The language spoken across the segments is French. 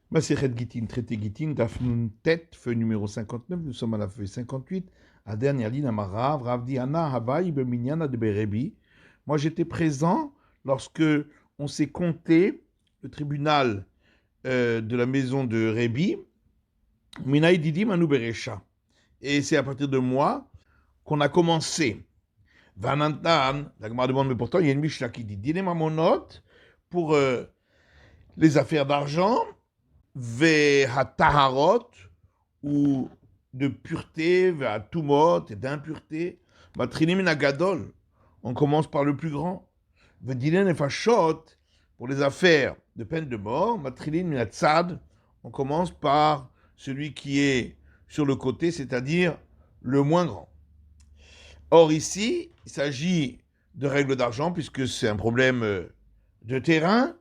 Masechet Gittin, traité Gittin, Daf Nun Tet, feuille numéro 59, nous sommes à la feuille 58, à dernière ligne, Amarav, Ravdi Anna Havaï Beminyana de Berebi. Moi j'étais présent lorsque on s'est compté le tribunal de la maison de Rebi, Minaï Didi Manu Berecha. Et c'est à partir de moi qu'on a commencé. Vanantan, la Gemara demande, mais pourtant il y a une Mishnah qui dit Dine Mamonot pour les affaires d'argent. Vehataharot, ou de pureté, vehatumot, et d'impureté. Matrinim nagadol, on commence par le plus grand. Vedinen nefashot, pour les affaires de peine de mort. Matrinim minatzad, on commence par celui qui est sur le côté, c'est-à-dire le moins grand. Or ici, il s'agit de règles d'argent, puisque c'est un problème de terrain.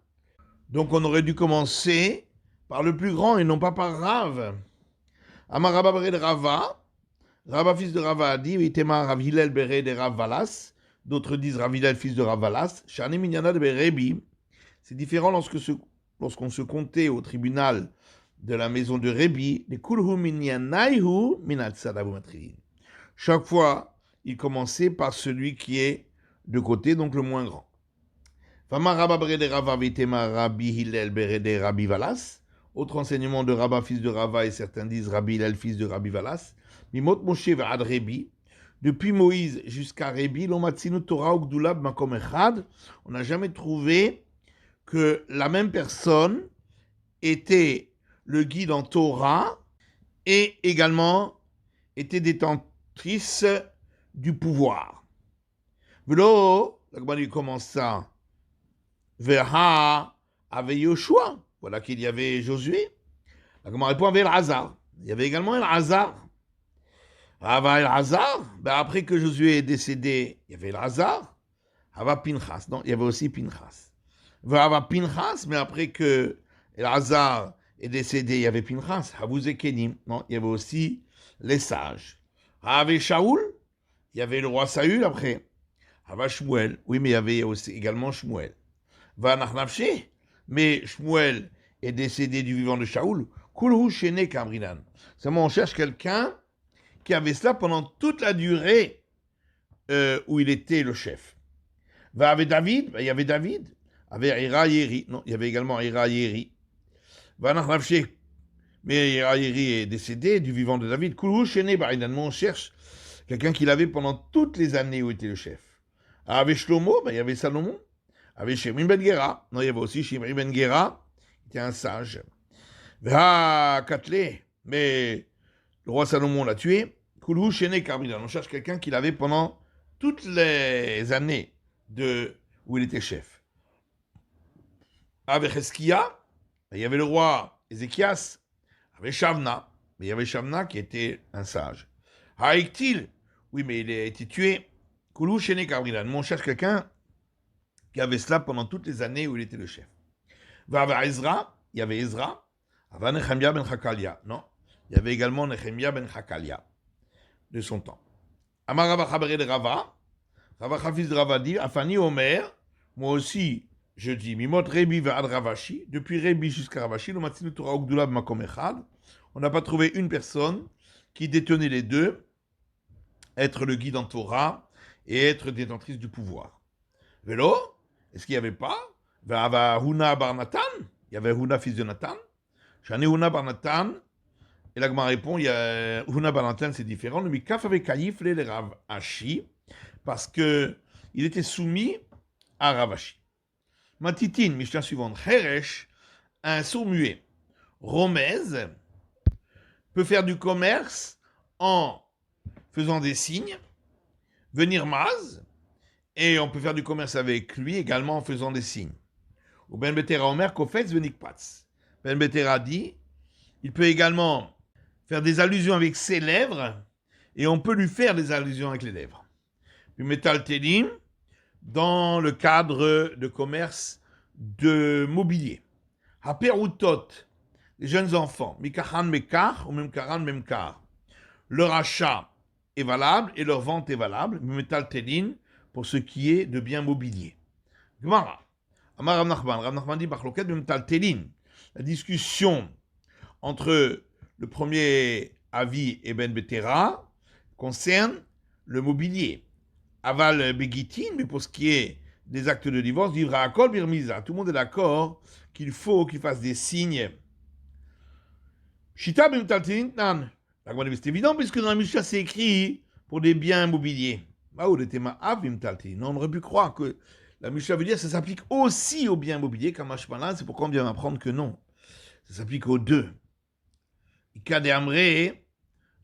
Donc on aurait dû commencer par le plus grand et non pas par Rav. Amar Rabba Bere de Rava, Rabba fils de Rava a dit, Vitema Rav Hillel Bere de Rav Valas, d'autres disent Rav Hillel fils de Rav Valas, Shani Minyana de Berebi. C'est différent lorsqu'on se comptait au tribunal de la maison de Rebi, de Kulhu Minyanaihu Minatsadavu Matrilin. Chaque fois, il commençait par celui qui est de côté, donc le moins grand. Famar Rabba Bere de Rava Vitema Rabbi Hillel Bere de Rabbi Valas. Autre enseignement de Rabba, fils de Rava, et certains disent Rabbi Hillel, fils de Rabbi Valas. Mimot Moshe ve'ad Rebi. Depuis Moïse jusqu'à Rebi, l'Omatsinu Torah Ugdulab Makom Echad. On n'a jamais trouvé que la même personne était le guide en Torah et également était détentrice du pouvoir. Velo, la Gemara commence ça. Veha avec Yoshua. Voilà qu'il y avait Josué. La Gemara répond avec El-Hazar. Il y avait également El-Hazar. Hava El-Hazar, ben après que Josué est décédé, il y avait El-Hazar. Hava Pinchas, non, il y avait aussi Pinchas. Hava Pinchas, mais après que El-Hazar est décédé, il y avait Pinchas. Havu Zekenim, non, il y avait aussi les sages. Hava Shaoul, il y avait le roi Saül après. Hava Shmuel, oui, mais il y avait aussi également Shmuel. Vanachnavché, mais Shmuel est décédé du vivant de Shaoul. Kulhu Shene Kamrinan. Seulement, on cherche quelqu'un qui avait cela pendant toute la durée où il était le chef. Va avec David, il y avait David, avec Ira Yeri. Non, il y avait également Ira Yeri. Vanachnavché, mais Ira Yeri est décédé du vivant de David. Kulhu Shene Barinan. On cherche quelqu'un qui l'avait pendant toutes les années où il était le chef. Avec Shlomo, il y avait Salomon. Avec Shimon ben Gera. Non, il y avait aussi Shimon ben Gera, qui était un sage. Va Katlé, mais le roi Salomon l'a tué. Kulhu Shene Karbidan. On cherche quelqu'un qui l'avait pendant toutes les années où il était chef. Avec Eskia, il y avait le roi Ézéchias. Avec Shavna, mais il y avait Shavna qui était un sage. Haïktil, oui, mais il a été tué. Kulhu Shene Karbidan. On cherche quelqu'un qui avait cela pendant toutes les années où il était le chef. Avec Ezra, il y avait Ezra. Avec Nechemia ben Chakalia. Non, il y avait également Nechemia ben Chakalia de son temps. Amar Rava Chabere de Rava. Rava Chafiz de Rava dit, Afani Omer, moi aussi, je dis, Mimot Rebi ve'ad Ravashi, depuis Rebi jusqu'à Ravashi, le Matzinu Torah Ugdula b'makom echad, on n'a pas trouvé une personne qui détenait les deux, être le guide en Torah et être détentrice du pouvoir. Vélo, est-ce qu'il n'y avait pas Huna bar Natan, il y avait Huna fils de Nathan. Shani Huna bar Natan. Et la Gemara répond, il y a Huna bar Natan, c'est différent. Le Mikaf avec Kaïf, les Rav Ashi, parce que il était soumis à Ravashi. Matitin, Mishnah suivante, Heresh, un sourd muet, Romez, peut faire du commerce en faisant des signes, venir Maz, et on peut faire du commerce avec lui également en faisant des signes. Ou Ben Betera Omer, Kofetz Venikpatz. Ben Betera dit, il peut également faire des allusions avec ses lèvres, et on peut lui faire des allusions avec les lèvres. Du Metal Telim, dans le cadre de commerce de mobilier. Haperutot, les jeunes enfants, Mikahan Mekar, ou même Karan Memkar. Leur achat est valable et leur vente est valable, Metal Telim, pour ce qui est de biens mobiliers. Gemara. Amar Rav Nachman dit Bachloket Metal Telin. la discussion entre le premier avis et Ben Betera concerne le mobilier. Aval Begitin, mais pour ce qui est des actes de divorce, vivra à Kol Birmiza. Tout le monde est d'accord qu'il faut qu'il fasse des signes. Shita Bimtaltin Nan. C'est évident, puisque dans la Mishnah, c'est écrit pour des biens immobiliers. Non, on aurait pu croire que la Mishnah veut dire que ça s'applique aussi aux biens immobiliers, comme Mashmalan, c'est pourquoi on vient d'apprendre que non. Ça s'applique aux deux. Ika de Amre,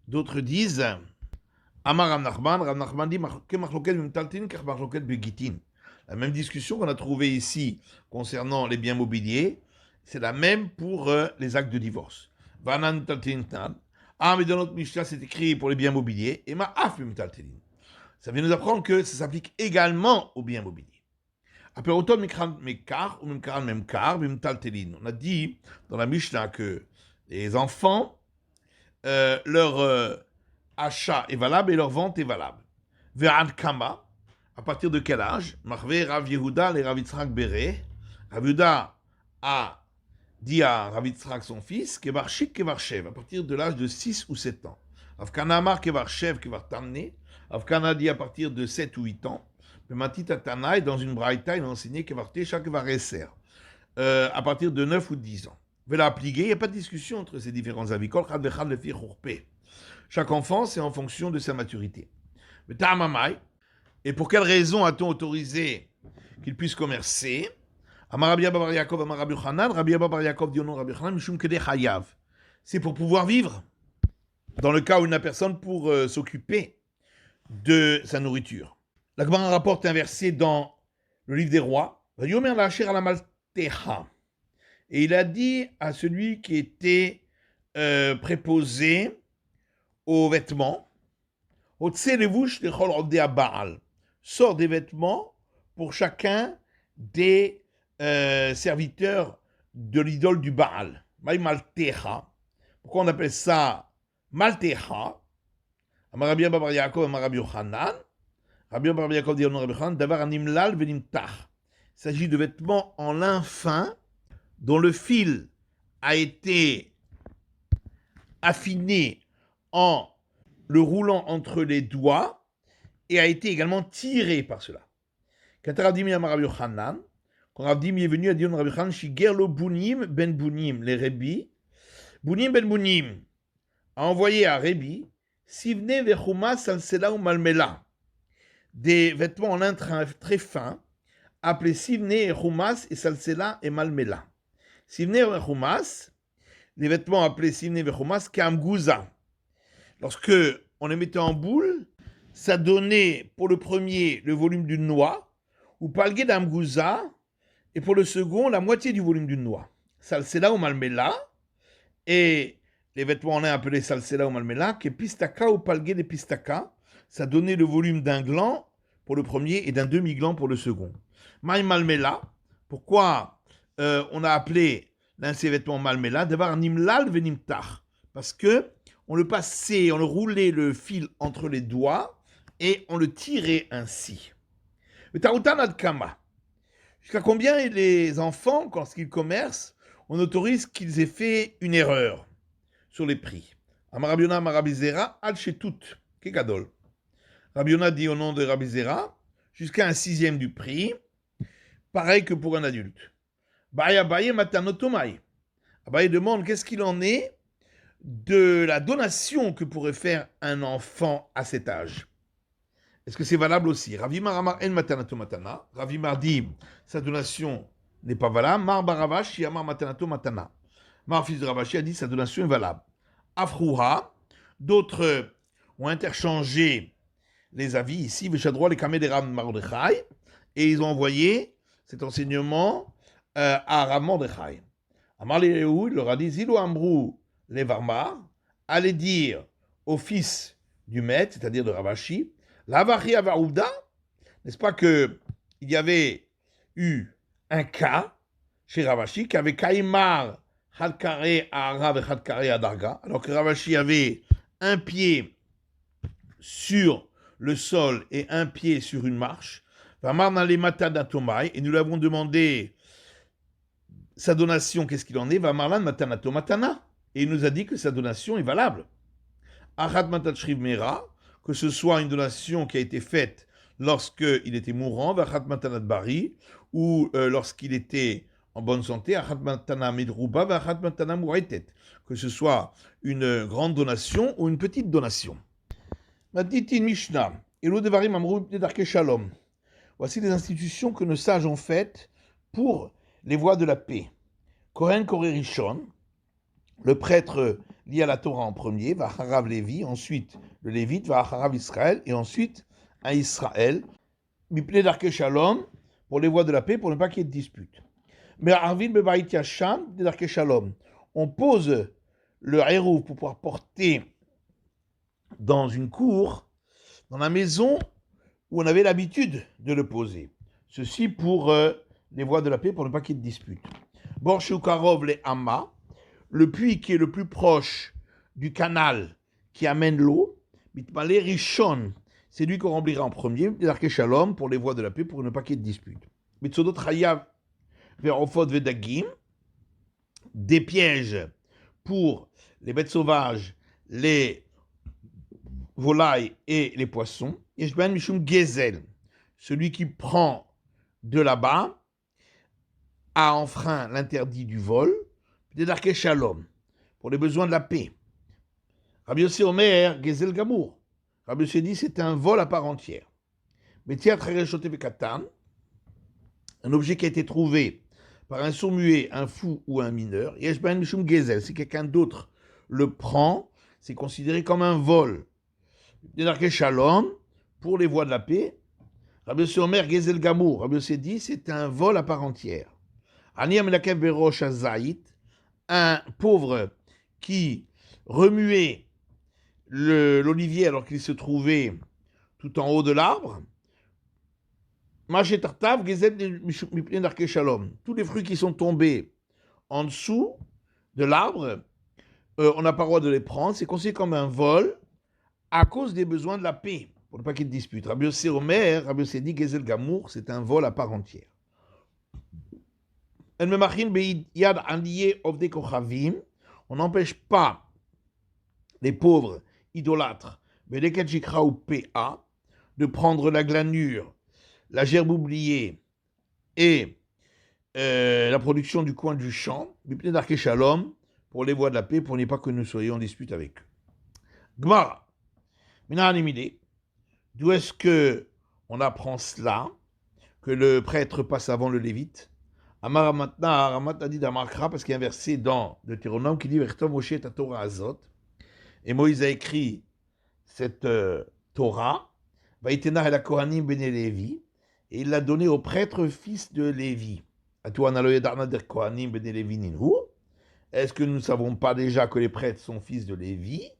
d'autres disent, Amar Rav Nachman dit, que Machloket Bimtaltin, car Machloket Begitin. La même discussion qu'on a trouvée ici concernant les biens immobiliers, c'est la même pour les actes de divorce. Vanan Taltin Tan. Ah, mais dans notre Mishnah, c'est écrit pour les biens immobiliers, et Ma'af Bimtaltin. Ça vient nous apprendre que ça s'applique également aux biens immobiliers. Après autant Mekar ou Memkar, Bimtaltelin. On a dit dans la Mishnah que les enfants, leur achat est valable et leur vente est valable. Ve'ad Kama, à partir de quel âge? Marvé Rav Yehuda et Rav Yitzhak Béré. Rav Yehuda a dit à Rav Yitzhak, son fils, Kevar Shik, Kevar Shev, à partir de l'âge de 6 ou 7 ans. Rav Kana Amar, Kevar Shev, Kevar Tamne. Rav Kana dit à partir de 7 ou 8 ans. Mais Matit Atana, dans une braïta, il a enseigné Kevar Tesha, Kevar Eser, à partir de 9 ou 10 ans. Vela appliqué, il n'y a pas de discussion entre ces différents avis. Chaque enfant, c'est en fonction de sa maturité. Mais Ta'amamai, et pour quelle raison a-t-on autorisé qu'il puisse commercer? Rabbi Abba bar Yaakov, Rabbi Yochanan, Rabbi Abba bar Yaakov dit au nom de Rabbi Yochanan, Mishum Kedei Chayav. C'est pour pouvoir vivre, dans le cas où il n'a personne pour s'occuper de sa nourriture. La Gemara rapporte un verset dans le livre des rois. Et il a dit à celui qui était préposé aux vêtements, sort des vêtements pour chacun des serviteurs de l'idole du Baal. Pourquoi on appelle ça Maltecha? Rabbi Abba bar Yaakov, Rabbi Yochanan. Rabbi Abba bar Yaakov dit au nom de Rabbi Yochanan, Davar animlal venimtach. Il s'agit de vêtements en lin fin dont le fil a été affiné en le roulant entre les doigts et a été également tiré par cela. Quand Rabbi Yochanan, quand Rabbi est venu à dire Rabbi Yochanan, Shigerlo Bunim ben Bunim, les Rebbi, Bunim ben Bunim a envoyé à Rebbi Sivne vechuma salsela ou malmela, des vêtements en lin très fins, appelés Sivne et Chumas et salsela et malmela. Sivne et Chumas, les vêtements appelés Sivne et Chumas, Kamgouza. Lorsque on les mettait en boule, ça donnait pour le premier le volume d'une noix, ou palgué d'amgouza, et pour le second la moitié du volume d'une noix. Salsela ou malmela, et les vêtements en lin appelés salsela ou malmela, que pistaka ou palgué de pistaka, ça donnait le volume d'un gland pour le premier et d'un demi-gland pour le second. Maï malmela, pourquoi on a appelé l'un de ces vêtements malmela, d'avoir nimlal venimtach, parce que on le passait, on le roulait le fil entre les doigts et on le tirait ainsi. Jusqu'à combien les enfants, lorsqu'ils commercent, on autorise qu'ils aient fait une erreur sur les prix? Amarabiona Marabizera, Al-Shetut, Kekadol. Rabiona dit au nom de Rabizera, jusqu'à un sixième du prix, pareil que pour un adulte. Baya Baye Matanotomai. Abaye demande qu'est-ce qu'il en est de la donation que pourrait faire un enfant à cet âge. Est-ce que c'est valable aussi? Ravimar Amar En Matanato Matana. Ravimar dit sa donation n'est pas valable. Mar Baravashi Amar Matanato Matana. Mar fils de Ravashi a dit sa donation est valable. Afrouha, d'autres ont interchangé les avis ici. Veshadroa les Kameh de Rav Mordechai, et ils ont envoyé cet enseignement à Rav Mordechai. Amar Léou, il leur a dit Zilo Amrou les Varmar, allez dire au fils du maître, c'est-à-dire de Ravashi, Lavachi Avaouda, n'est-ce pas qu'il y avait eu un cas chez Ravashi qui avait Kaimar Hadkare Arav et Hadkare Adarga, alors que Ravashi avait un pied sur le sol et un pied sur une marche. Vamar Nale Matadatomai, et nous l'avons demandé sa donation, qu'est-ce qu'il en est? Va marlan matanato matana. Et il nous a dit que sa donation est valable. Achat matat shriv mera, que ce soit une donation qui a été faite lorsqu'il était mourant, vachat matanat bari, ou lorsqu'il était en bonne santé, achat matana midruba, vachat matana mouraitet, que ce soit une grande donation ou une petite donation. Matitin Mishnah, Elo Devarim Amrou Darke Shalom. Voici les institutions que nos sages ont faites pour les voies de la paix. Kohen Koré Rishon, le prêtre lié à la Torah en premier, va Harav Lévi, ensuite le Lévite, va Harav Israël, et ensuite à Israël, Mipne Darke Shalom, pour les voies de la paix, pour ne pas qu'il y ait de dispute. Mais Arvin Bebaït Yasham, Darke Shalom, on pose le héros pour pouvoir porter dans une cour, dans la maison où on avait l'habitude de le poser. Ceci pour les voies de la paix, pour ne pas qu'il y ait de dispute. Borchoukarov le Hama, le puits qui est le plus proche du canal qui amène l'eau, Mitmale Rishon, c'est lui qu'on remplira en premier, Darke Shalom, pour les voies de la paix, pour ne pas qu'il y ait de dispute. Mitsodot Chayav Verofot Vedagim, des pièges pour les bêtes sauvages, les volailles et les poissons. Yeshban Mishum Gezel, celui qui prend de là-bas a enfreint l'interdit du vol, de Darke Shalom, pour les besoins de la paix. Rabbi Yossi Omer, Gezel Gamour. Rabbi Yossi dit c'est un vol à part entière. Mais tiens, Katan, un objet qui a été trouvé par un sourd-muet, un fou ou un mineur, Yeshban Mishum Gezel, si quelqu'un d'autre le prend, c'est considéré comme un vol. De Darke Shalom, pour les voies de la paix. Rabbi Yossi Omer, Gezel Gamour. Rabbi Yossi dit c'est un vol à part entière. Ani Amelakev Berosh Azait, un pauvre qui remuait l'olivier alors qu'il se trouvait tout en haut de l'arbre. Machetartav Gezel Mipne Darke Shalom. Tous les fruits qui sont tombés en dessous de l'arbre, on n'a pas le droit de les prendre. C'est considéré comme un vol à cause des besoins de la paix, pour ne pas qu'il y ait de dispute. Rabbi Yossi Omer, Rabbi Yossi dit Gezel Gamour, c'est un vol à part entière. On n'empêche pas les pauvres idolâtres de prendre la glanure, la gerbe oubliée et la production du coin du champ, pour les voies de la paix, pour ne pas que nous soyons en dispute avec eux. Gmara, d'où est-ce qu'on apprend cela, que le prêtre passe avant le lévite? Amar Matna, Aramat a dit d'Amarkra, parce qu'il y a un verset dans Deutéronome qui dit Vertov Moshe ta Torah Azot. Et Moïse a écrit cette Torah, Vaïtena el Kohanim ben Lévi, et il l'a donné au prêtre fils de Lévi. Kohanim ben Lévi ninhu. Est-ce que nous ne savons pas déjà que les prêtres sont fils de Lévi?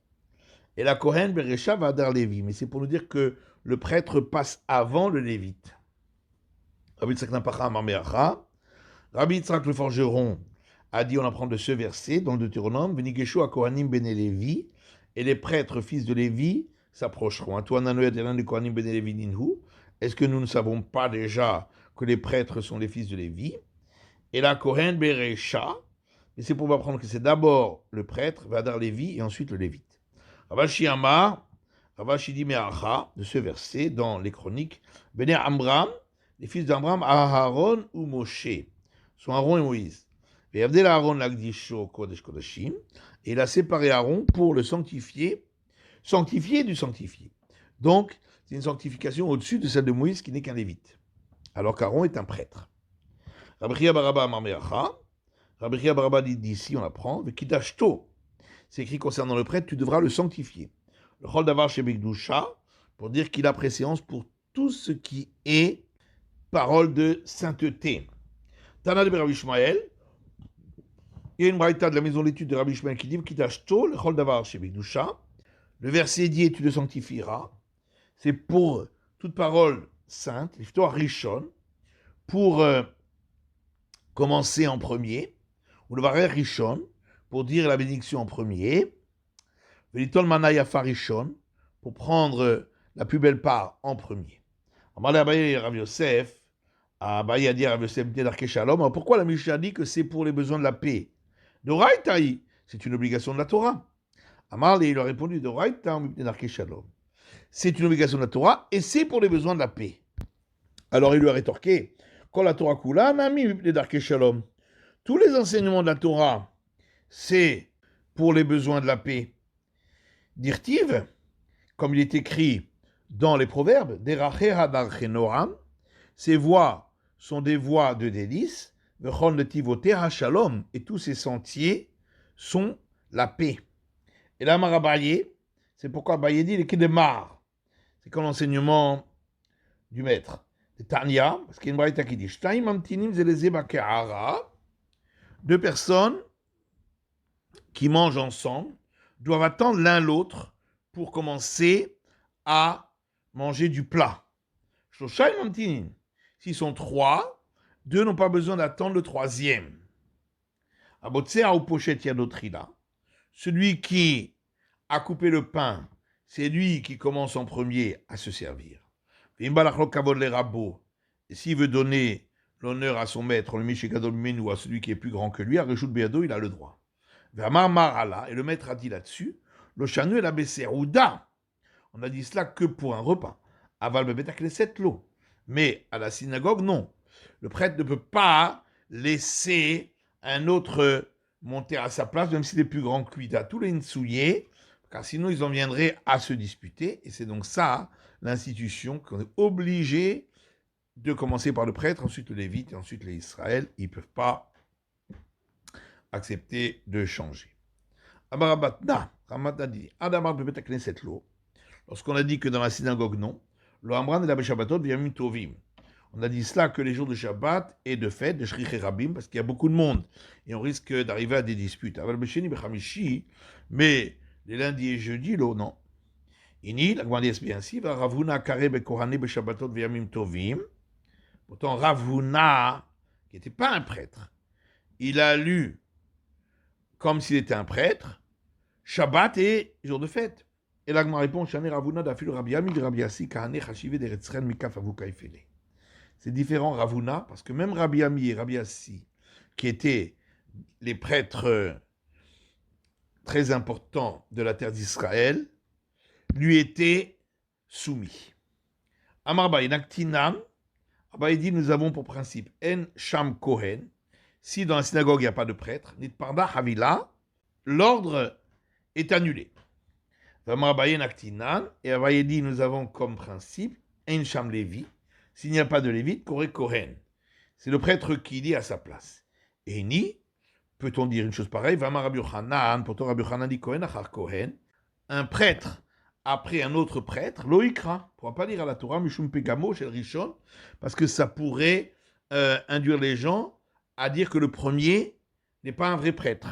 Et la Kohen Beresha va dar Lévi. Mais c'est pour nous dire que le prêtre passe avant le Lévite. Rabbi Tzak Napacha Amar Meacha. Rabbi Yitzhak le forgeron a dit, on apprend de ce verset dans le Deutéronome, Venigeshu à Kohanim ben Lévi, et les prêtres fils de Lévi s'approcheront. Est-ce que nous ne savons pas déjà que les prêtres sont les fils de Lévi? Et la Kohen Beresha, et c'est pour apprendre que c'est d'abord le prêtre, Vadar Lévi, et ensuite le Lévite. Ravashi Amar, Ravashi dit Meacha, de ce verset dans les chroniques, Bene Amram, les fils d'Amram, Aharon ou Moshe, sont Aaron et Moïse. Et il a séparé Aaron pour le sanctifier du sanctifié. Donc, c'est une sanctification au-dessus de celle de Moïse qui n'est qu'un lévite, alors qu'Aaron est un prêtre. Rabbi Chia Baraba Marmeacha, Rabbi Chia Baraba dit d'ici, on apprend, Kidashto, c'est écrit concernant le prêtre, tu devras le sanctifier. Le Chol Davar Shebekdusha, pour dire qu'il a préséance pour tout ce qui est parole de sainteté. Tana de Rabbi Ishmael, il y a une braïta de la maison d'études de Rabbi Ishmael qui dit Kidashto, le Chol Davar Shebekdusha, le verset dit et tu le sanctifieras, c'est pour toute parole sainte, l'Iftoar Rishon, pour commencer en premier, ou le Varer Rishon, pour dire la bénédiction en premier, Velitol Manayafa Rishon, pour prendre la plus belle part en premier. Amalé Abaye Rav Yosef, Ah, bah, il y a dit Rav Yosef ben Darkei Shalom. Alors pourquoi la Mishnah dit que c'est pour les besoins de la paix? Doraïtaï, c'est une obligation de la Torah. Amar, il a répondu Doraïta ben Darkei Shalom. C'est une obligation de la Torah et c'est pour les besoins de la paix. Alors il lui a rétorqué quand la Torah Kula, Nami ben Darkei Shalom. Tous les enseignements de la Torah, c'est pour les besoins de la paix. Dirtiv, comme il est écrit dans les proverbes, Derache hadarche noram, ces voies sont des voies de délices, Vechon letivoteh shalom, et tous ces sentiers sont la paix. Et là, Marabaye, c'est pourquoi Abaye dit les Kedemar. C'est comme l'enseignement du maître. De Tanya, parce qu'il y a une braïta qui dit Shtaim amtinim zeleze ke'ara, deux personnes qui mangent ensemble doivent attendre l'un l'autre pour commencer à manger du plat. Shloshai mamtinim. S'ils sont trois, deux n'ont pas besoin d'attendre le troisième. Abotsea ou pochet yadotrila. Celui qui a coupé le pain, c'est lui qui commence en premier à se servir. Et s'il veut donner l'honneur à son maître, le Mishégadol Menou, à celui qui est plus grand que lui, à Reshut Beado, il a le droit. Et le maître a dit là-dessus, le chanu et la Besserouda. On a dit cela que pour un repas. Aval Bebetakleset l'eau. Mais à la synagogue, non. Le prêtre ne peut pas laisser un autre monter à sa place, même s'il est plus grand que lui, à tous les Nsouillés, car sinon ils en viendraient à se disputer. Et c'est donc ça, l'institution, qu'on est obligé de commencer par le prêtre, ensuite le Lévite et ensuite les Israël. Ils ne peuvent pas accepter de changer. Lorsqu'on a dit que dans la synagogue, non, le Amran et la Beshabbatot V'yamim Tovim. On a dit cela que les jours de Shabbat et de fête, de Shriche Rabim, parce qu'il y a beaucoup de monde et on risque d'arriver à des disputes. Mais les lundis et jeudis, là, non. Ini, la Gemara dit bien ainsi, va Ravuna Kare Bekorane Beshabbatot V'yamim Tovim. Pourtant, Ravuna, qui n'était pas un prêtre, il a lu comme s'il était un prêtre, Shabbat et jour de fête. Et là, je me réponds, Shane Ravuna d'Afil Rabbi Ami de Rabbi Assi, Kahane Chachive de Retzren Mikaf Avu Kaifele. C'est différent, Ravuna, parce que même Rabbi Ami et Rabbi Assi, qui étaient les prêtres très importants de la terre d'Israël, lui étaient soumis. Amar Baï Naktinan, Abaye dit, nous avons pour principe, En Sham Kohen, si dans la synagogue il n'y a pas de prêtre, Nit Parda Havila, l'ordre est annulé. Amar Baï Naktinan, et Abaye dit, nous avons comme principe, En Sham Lévi, s'il n'y a pas de Lévite, Koré Kohen. C'est le prêtre qui dit à sa place. Et ni, peut-on dire une chose pareille, Vamar Rabbi Yochanan, pourtant Rabbi Yochanan dit Kohen Achar Kohen, un prêtre après un autre prêtre, Loïkra, on ne pourra pas dire à la Torah, Mishum Pegamo, chez le Rishon, parce que ça pourrait induire les gens à dire que le premier n'est pas un vrai prêtre.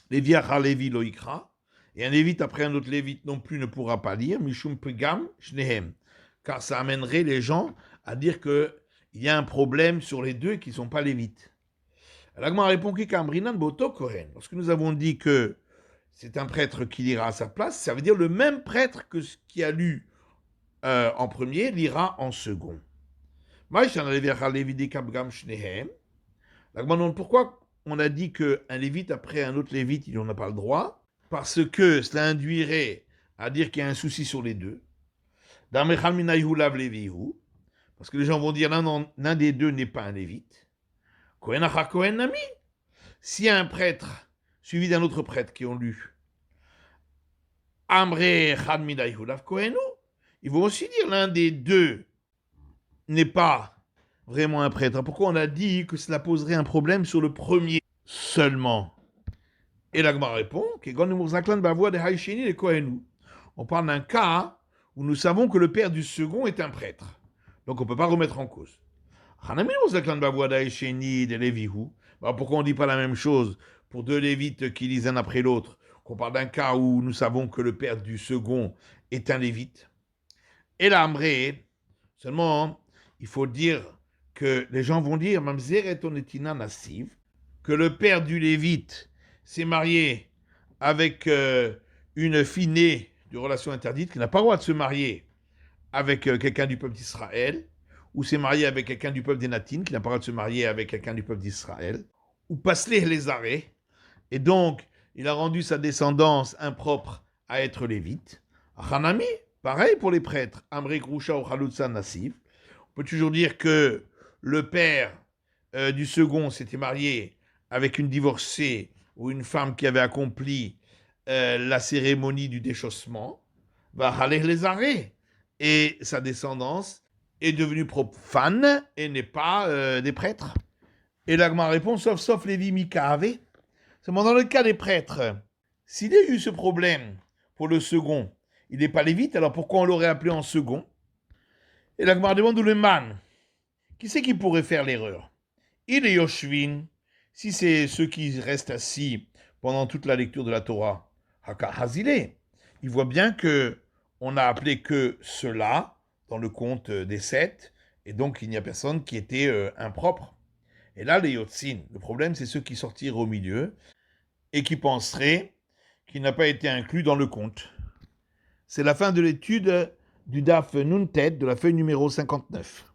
Lévi Achar Lévi Loïkra, et un lévite après un autre lévite non plus ne pourra pas lire, Mishum Pegam Shnehem, car ça amènerait les gens à dire qu'il y a un problème sur les deux qui ne sont pas lévites. L'Agma répond qu'Amrinan Boto Kohen. Lorsque nous avons dit que c'est un prêtre qui lira à sa place, ça veut dire le même prêtre que ce qui a lu en premier lira en second. Pourquoi on a dit qu'un lévite après un autre lévite, il n'en a pas le droit? Parce que cela induirait à dire qu'il y a un souci sur les deux. Parce que les gens vont dire l'un des deux n'est pas un lévite. Kohen Achar Kohen Nami. Si un prêtre suivi d'un autre prêtre qui ont lu Amre Chad Midai Hulav Kohenu, ils vont aussi dire l'un des deux n'est pas vraiment un prêtre. Pourquoi on a dit que cela poserait un problème sur le premier seulement? Et l'Agma répond on parle d'un cas où nous savons que le père du second est un prêtre. Donc on ne peut pas remettre en cause. Pourquoi on ne dit pas la même chose pour deux lévites qui lisent un après l'autre, qu'on parle d'un cas où nous savons que le père du second est un lévite? Et là, Amré, seulement, il faut dire que les gens vont dire, que le père du lévite s'est marié avec une fille née de relation interdite, qui n'a pas le droit de se marier avec quelqu'un du peuple d'Israël, ou s'est marié avec quelqu'un du peuple des Natines, qui n'a pas le droit de se marier avec quelqu'un du peuple d'Israël, ou Paslé les arrêts, et donc il a rendu sa descendance impropre à être lévite. Hanami, pareil pour les prêtres, Amri Grusha ou Chalutza Nassif. On peut toujours dire que le père du second s'était marié avec une divorcée ou une femme qui avait accompli la cérémonie du déchaussement, va aller les arrêts. Et sa descendance est devenue profane et n'est pas des prêtres. Et l'Agma répond, sauf Lévi Mikahave. Seulement dans le cas des prêtres, s'il y a eu ce problème pour le second, il n'est pas lévite, alors pourquoi on l'aurait appelé en second? Et l'Agma demande le man. Qui c'est qui pourrait faire l'erreur? Il est Yoshvin, si c'est ceux qui restent assis pendant toute la lecture de la Torah, Haka Hazile. Il voit bien que on n'a appelé que cela dans le compte des 7, et donc il n'y a personne qui était impropre. Et là, les Yotzin, le problème, c'est ceux qui sortirent au milieu et qui penseraient qu'il n'a pas été inclus dans le compte. C'est la fin de l'étude du DAF Nuntet de la feuille numéro 59.